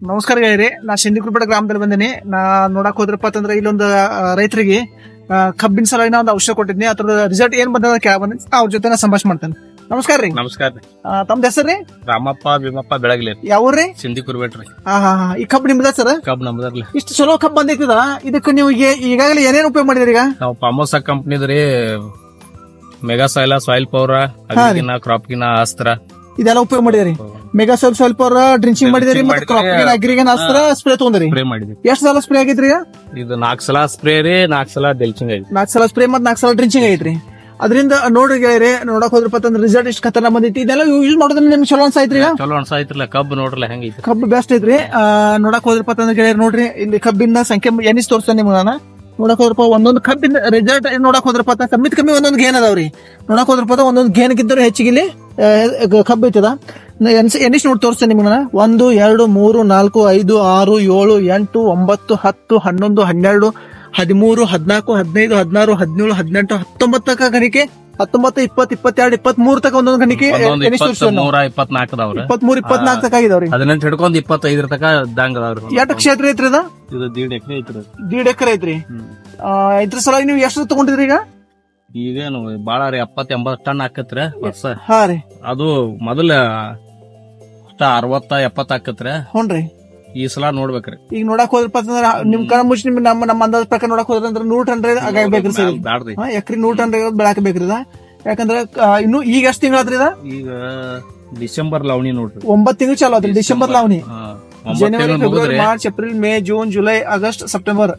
ನಮಸ್ಕಾರ ಗೆಳೆಯರೆ, ನಾ ಶಿಂದಿಕುರ್ಪೇಟೆ ಗ್ರಾಮದಲ್ಲಿ ಬಂದಿನಿ. ನಾ ನೋಡಕ್ ಹೋದ್ರಪ್ಪ ಅಂತಂದ್ರೆ ಇಲ್ಲೊಂದು ರೈತರಿಗೆ ಕಬ್ಬಿನ ಸಲುವಾಗಿ ನಾ ಒಂದು ಔಷಧ ಕೊಟ್ಟಿದ್ನಿ. ಅದ್ರ ರಿಸಲ್ಟ್ ಏನ್ ಬಂದ ಕೇಳ ಬಂದಿನಿ, ಅವ್ರ ಜೊತೆ ನಾ ಸಂಭಾಷಣೆ ಮಾಡ್ತೇನೆ. ನಮಸ್ಕಾರ ರೀ. ನಮಸ್ಕಾರ. ತಮ್ದು ಹೆಸರು? ರಾಮಪ್ಪ ಭೀಮಪ್ಪ ಬೆಳಗ್ಲಿ. ಯಾವ್ರಿ? ಸಿಂಧಿಕುರ್ಬೇಟ್ರಿ. ಈ ಕಬ್ಬು ನಿಮ್ದ ಸರ್? ಕಬ್ ನಮ್ದ್ರಿ. ಇಷ್ಟು ಚಲೋ ಕಬ್ಬು ಬಂದೈತದ, ಇದಕ್ಕೆ ನೀವು ಈಗಾಗಲೇ ಏನೇನು ಉಪಯೋಗ ಮಾಡಿದ್ರಿ? ಈಗ ನಾವು ಪಾಮೋಸ ಕಂಪ್ನಿದ್ರಿ ಮೆಗಾ ಸಾಯಿಲ್, ಸಾಯಿಲ್ ಪವರ್, ಅಗ್ರಿಗಿನ ಕ್ರಾಪ್ಗಿನ ಅಸ್ತ್ರ ಇದೆಲ್ಲ ಉಪಯೋಗ ಮಾಡಿದ್ರಿ. ಮೆಗಾ ಸ್ವಲ್ಪ ಡ್ರಿಂಚಿಂಗ್ ಮಾಡಿದ್ರಿ, ಮತ್ತೆ ಅಗ್ರಿಗನ್ ಅಸ್ತ್ರ ಸ್ಪ್ರೇ ತಗೊಂಡ್ರಿ. ಸ್ಪ್ರೇ ಮಾಡಿದ್ವಿ. ಎಷ್ಟು ಸಲ ಸ್ಪ್ರೇ ಆಗಿದ್ರಿ? ಇದು 4 ಸಲ ಸ್ಪ್ರೇ ರೀ, 4 ಸಲ ಡೆಲ್ಚಿಂಗ್ ಐತಿ. 4 ಸಲ ಸ್ಪ್ರೇ ಮತ್ತೆ 4 ಸಲ ಡ್ರಿಂಚಿಂಗ್ ಐತ್ರಿ. ಅದರಿಂದ ನೋಡ್ರಿ ಗೆಳೆಯರೆ, ನೋಡಕ್ ಹೋದ್ರಪ್ಪ ಅಂತಂದ್ರೆ ರಿಸಲ್ಟ್ ಇಷ್ಟು ಖತರ್ನ ಬಂದೈತಿ. ಇದೆಲ್ಲ ಯೂಸ್ ಮಾಡೋದ್ರಿಂದ ನಿಮ್ಗೆ ಚಲೋ ಅನ್ಸಾಯ್ತ್ರಿ? ಚಲೋ ಅನ್ಸಾಯ್ತಿರ್ಲ. ಕಬ್ಬು ನೋಡ್ರಲ್ಲ ಹೆಂಗೈತಿ. ಕಬ್ಬು ಬೆಸ್ಟ್ ಐತ್ರಿ. ನೋಡಕ್ ಹೋದ್ರಪ್ಪ ಅಂತಂದ್ರೆ ಗೆಳೆಯರು ನೋಡ್ರಿ, ಇಲ್ಲಿ ಕಬ್ಬಿನ ಸಂಖ್ಯೆ ಎನಿಸ್ ತೋರ್ಸ್ತಾನೆ ನಿಮ್ಗೆ. ನೋಡಕ್ ಹೋದ್ರಪ್ಪ ಒಂದೊಂದು ಕಬ್ಬಿನ ರಿಸಲ್ಟ್ ನೋಡಕ್ ಹೋದ್ರಪ್ಪ ಅಂತ ಕಮ್ಮಿ ಒಂದೊಂದು ಗೇನ್ ಅದಾವ್ರಿ. ನೋಡಕ್ ಹೋದ್ರಪ್ಪ ಒಂದೊಂದು ಗೇನ್ಗಿದ್ದರೂ ಹೆಚ್ಚಿಗೆ ಇಲ್ಲಿ ಕಬ್ಬು ಐತದ. ಎನಿಸ್ ನೋಡಿ ತೋರಿಸ್ತೇನೆ ನಿಮ್ಗೆ. 1 2 3 4 5 6 7 8 9 10 11 12 13 14 15 16 17 18 19 ಗಣಿಕೆ, 19 20 22 23 ತಕ ಒಂದೊಂದು ಗಣಿಕೆ 23 24 ಅದಾವ್ರಿ. 23 24 ತಕ ಆಗಿದಾವ್ರಿ. 18 ಹಿಡ್ಕೊಂಡ್ 25 ತಕ ದಂಗ ಅದಾವ್ರಿ. ಎಷ್ಟು ಕ್ಷೇತ್ರ ಐತ್ರಿ ಅದ? ಇದು 1.5 ಎಕರೆ ಐತ್ರಿ. 1.5 ಎಕರೆ ಐತ್ರಿ. ಇದ್ರ ಸಲುವಾಗಿ ನೀವು ಎಷ್ಟು ತಗೊಂಡಿದ್ರಿ? ಈಗೇನು ಬಾಳ ರೀ, 70-80 ಟನ್ ಹಾಕತ್ರಿ ವರ್ಷ. ಹಾ ರೀ. ಅದು ಮೊದಲ 60-70 ಹಾಕತ್ರಿ. ಹುನ್ರಿ. ಈ ಸಲ ನೋಡ್ಬೇಕ್ರಿ. ಈಗ ನೋಡಕ್ ಹೋದ್ರಪ್ಪ ಅಂತಂದ್ರ ನಿಮ್ ಕಣ ಮುಚ್ಚಿ ನಮ್ಮ ಅಂದಾಜ್ ಪ್ರಕಾರ ನೋಡಕ್ ಹೋದ್ರ ಅಂದ್ರೆ 100 ಟನ್ ಆಗಬೇಕ್ರಿ ಸರ್. ಬ್ಯಾಡ್ರಿ. ಎಕರೆ 100 ಟನ್ ಬೆಳಕ್ ಬೇಕ್ರಿ. ಯಾಕಂದ್ರ ಇನ್ನು ಈಗ ಎಷ್ಟು ತಿಂಗಳಾದ್ರಿ? ಈಗ ಡಿಸೆಂಬರ್ ಲಾವಣಿ ನೋಡ್ರಿ. 9 ತಿಂಗಳು ಚಾಲು ಆದ್ರಿ. ಡಿಸೆಂಬರ್ ಲಾವಣಿ, 9 ಜನವರಿ, February, March, April, May, June, July, August, September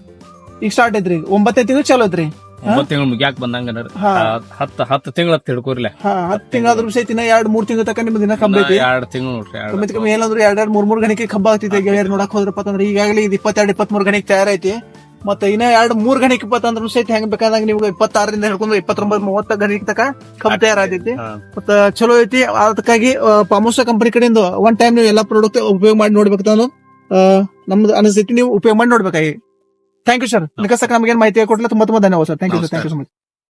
ಈಗ ಸ್ಟಾರ್ಟ್ ಐತ್ರಿ. 9 ತಿಂಗಳು ಚಾಲು ಐತ್ರಿ. 9 ತಿಂಗಳು ಮುಗ್ಯಾಕ್ ಬಂದಂಗ 10 ತಿಂಗಳ ತಿಳ್ಕೊರಿಲ್ಲ. 10 ತಿಂಗಳಾದ್ರೂ ಸಹಿತ 2-3 ತಿಂಗಳ ತನಕ ನಿಮ್ ದಿನ ಕಬ್ಬ ಐತಿ. 2 ತಿಂಗಳು ನೋಡ್ರಿ. ಕಮ್ಮಿ ಏನಂದ್ರೆ 2-3 ಗಣಿಕೆ ಕಬ್ಬ ಆಗ್ತೈತಿ ಗೆಳೆಯರ್. ನೋಡಕ್ ಹೋದ್ರಪ್ಪ ಅಂತಂದ್ರೆ ಈಗಾಗಲೇ ಇದು 22-23 ಗಣಿಕೆ ತಯಾರೈತಿ. ಮತ್ತೆ ಇನ್ನ 2-3 ಗಣಿಕೆ ಇಪ್ಪತ್ತಂದ್ರೂ ಸಹಿತ ಹೆಂಗ್ ಬೇಕಾದಂಗ ನೀವು 26ರಿಂದ ಹಿಡ್ಕೊಂಡು 29-30 ಗಣಿಕೆ ತಕ ಕಬ್ಬ ತಯಾರೈತಿ. ಮತ್ತ ಚಲೋ ಐತಿ. ಅದಕ್ಕಾಗಿ ಪಾಮೋಸ ಕಂಪನಿ ಕಡೆಯಿಂದ ಒನ್ ಟೈಮ್ ನೀವು ಎಲ್ಲಾ ಪ್ರಾಡಕ್ಟ್ ಉಪಯೋಗ ಮಾಡಿ ನೋಡ್ಬೇಕು ಅನ್ನೋ ನಮ್ದು ಅನಿಸ್ತೈತಿ. ನೀವು ಉಪಯೋಗ ಮಾಡಿ ನೋಡ್ಬೇಕಾಗಿ. Thank you sir. ನಿಕಸಕ್ಕೆ ನಮ್ಗೆ ಮಾಹಿತಿ ಕೊಡ್ಲಿಲ್ಲ ತುಂಬಾ ಧನ್ಯವಾದ sir. Thank you sir. Thank you so much.